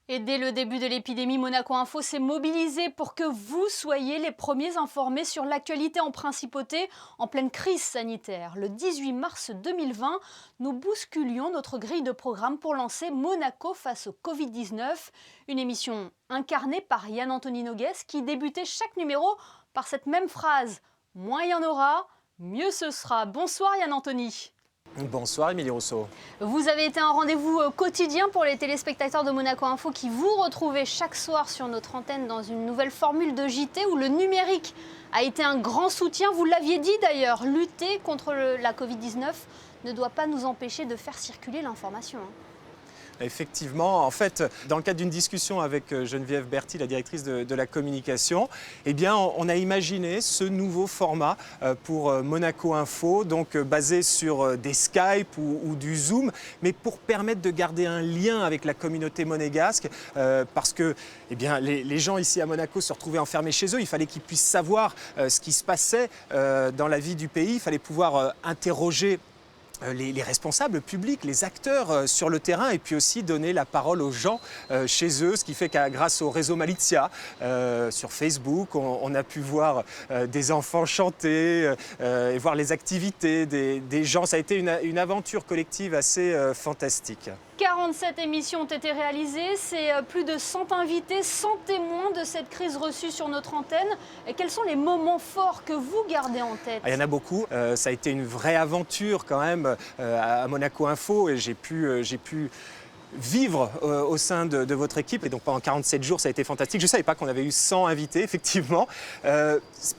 Et dès le début de l'épidémie, Monaco Info s'est mobilisé pour que vous soyez les premiers informés sur l'actualité en principauté en pleine crise sanitaire. Le 18 mars 2020, nous bousculions notre grille de programme pour lancer Monaco face au Covid-19, une émission incarnée par Yann-Anthony Noguès qui débutait chaque numéro par cette même phrase « Moins il y en aura, mieux ce sera ». Bonsoir Yann-Anthony. Bonsoir Émilie Rousseau. Vous avez été un rendez-vous quotidien pour les téléspectateurs de Monaco Info qui vous retrouvez chaque soir sur notre antenne dans une nouvelle formule de JT où le numérique a été un grand soutien. Vous l'aviez dit d'ailleurs, lutter contre la Covid-19 ne doit pas nous empêcher de faire circuler l'information. Effectivement, en fait, dans le cadre d'une discussion avec Geneviève Berthy, la directrice de la communication, eh bien, on a imaginé ce nouveau format pour Monaco Info, donc basé sur des Skype ou du Zoom, mais pour permettre de garder un lien avec la communauté monégasque, parce que eh bien, les gens ici à Monaco se retrouvaient enfermés chez eux, il fallait qu'ils puissent savoir ce qui se passait dans la vie du pays, il fallait pouvoir interroger les responsables publics, les acteurs sur le terrain et puis aussi donner la parole aux gens chez eux, ce qui fait que grâce au réseau Malizia sur Facebook, on a pu voir des enfants chanter et voir les activités des gens. Ça a été une aventure collective assez fantastique. 47 émissions ont été réalisées, c'est plus de 100 invités, 100 témoins de cette crise reçue sur notre antenne. Et quels sont les moments forts que vous gardez en tête? Il y en a beaucoup, ça a été une vraie aventure quand même à Monaco Info et j'ai pu vivre au sein de votre équipe et donc pendant 47 jours ça a été fantastique. Je ne savais pas qu'on avait eu 100 invités effectivement.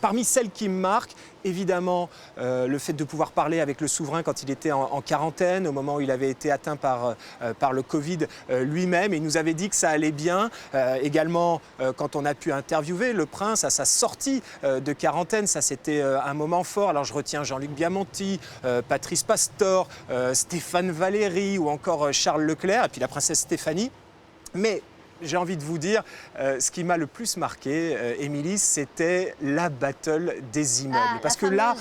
Parmi celles qui me marquent, évidemment le fait de pouvoir parler avec le souverain quand il était en quarantaine, au moment où il avait été atteint par le Covid lui-même, et il nous avait dit que ça allait bien. Également quand on a pu interviewer le prince à sa sortie de quarantaine, ça c'était un moment fort. Alors je retiens Jean-Luc Biamonti, Patrice Pastor, Stéphane Valéry ou encore Charles Leclerc et puis la princesse Stéphanie. Mais j'ai envie de vous dire, ce qui m'a le plus marqué, Émilie, c'était la battle des immeubles. Parce que là,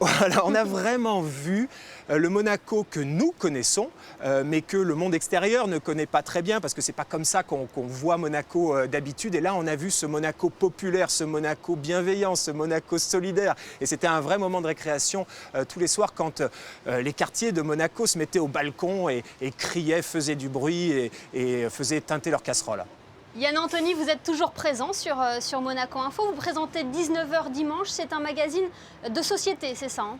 voilà, on a vraiment vu le Monaco que nous connaissons, mais que le monde extérieur ne connaît pas très bien, parce que ce n'est pas comme ça qu'on voit Monaco d'habitude. Et là, on a vu ce Monaco populaire, ce Monaco bienveillant, ce Monaco solidaire. Et c'était un vrai moment de récréation tous les soirs quand les quartiers de Monaco se mettaient au balcon et criaient, faisaient du bruit et faisaient teinter leurs casseroles. Yann-Anthony, vous êtes toujours présent sur Monaco Info. Vous présentez 19h dimanche. C'est un magazine de société, c'est ça hein?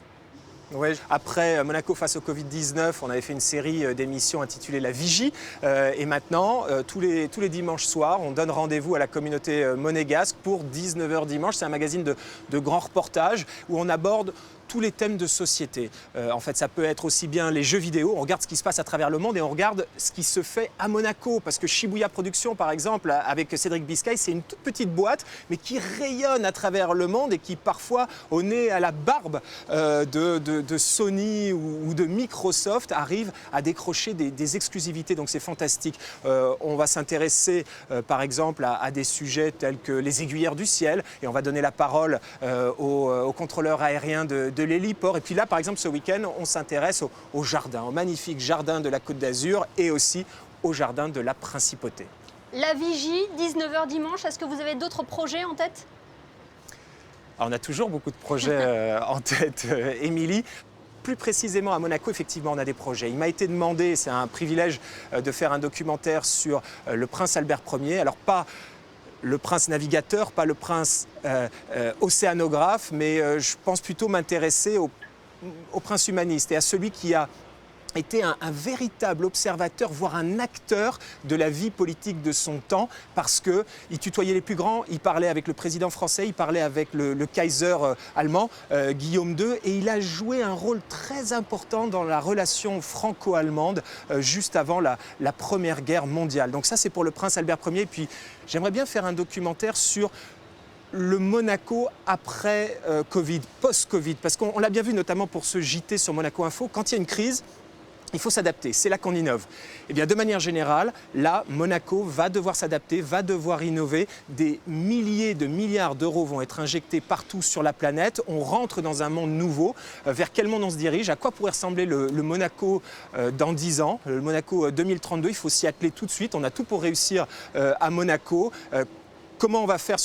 Oui, après Monaco face au Covid-19, on avait fait une série d'émissions intitulée La Vigie. Et maintenant, tous les dimanches soirs, on donne rendez-vous à la communauté monégasque pour 19h dimanche. C'est un magazine de grands reportages où on aborde tous les thèmes de société. En fait, ça peut être aussi bien les jeux vidéo, on regarde ce qui se passe à travers le monde et on regarde ce qui se fait à Monaco. Parce que Shibuya Productions, par exemple, avec Cédric Biscay, c'est une toute petite boîte, mais qui rayonne à travers le monde et qui parfois, au nez, à la barbe de Sony ou de Microsoft, arrive à décrocher des exclusivités. Donc c'est fantastique. On va s'intéresser, par exemple, à des sujets tels que les aiguillères du ciel et on va donner la parole au contrôleur aérien de l'héliport. Et puis là, par exemple, ce week-end, on s'intéresse au jardin, au magnifique jardin de la Côte d'Azur et aussi au jardin de la Principauté. La Vigie, 19h dimanche, est-ce que vous avez d'autres projets en tête? Alors, on a toujours beaucoup de projets en tête, Émilie. Plus précisément à Monaco, effectivement, on a des projets. Il m'a été demandé, c'est un privilège de faire un documentaire sur le prince Albert Ier. Alors pas le prince navigateur, pas le prince océanographe, mais je pense plutôt m'intéresser au prince humaniste et à celui qui a été un véritable observateur, voire un acteur de la vie politique de son temps, parce qu'il tutoyait les plus grands, il parlait avec le président français, il parlait avec le Kaiser allemand, Guillaume II, et il a joué un rôle très important dans la relation franco-allemande juste avant la Première Guerre mondiale. Donc ça, c'est pour le prince Albert Ier. Puis j'aimerais bien faire un documentaire sur le Monaco après Covid, post-Covid, parce qu'on l'a bien vu notamment pour ce JT sur Monaco Info, quand il y a une crise, Il faut s'adapter, c'est là qu'on innove. Eh bien, de manière générale, là, Monaco va devoir s'adapter, va devoir innover. Des milliers de milliards d'euros vont être injectés partout sur la planète. On rentre dans un monde nouveau. Vers quel monde on se dirige? À quoi pourrait ressembler le Monaco dans 10 ans? Le Monaco 2032, il faut s'y atteler tout de suite. On a tout pour réussir à Monaco. Comment on va faire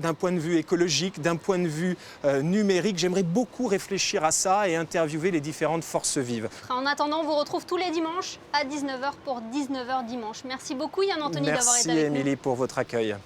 d'un point de vue écologique, d'un point de vue numérique? J'aimerais beaucoup réfléchir à ça et interviewer les différentes forces vives. En attendant, on vous retrouve tous les dimanches à 19h pour 19h dimanche. Merci beaucoup Yann Anthony d'avoir été avec nous. Merci Émilie pour votre accueil.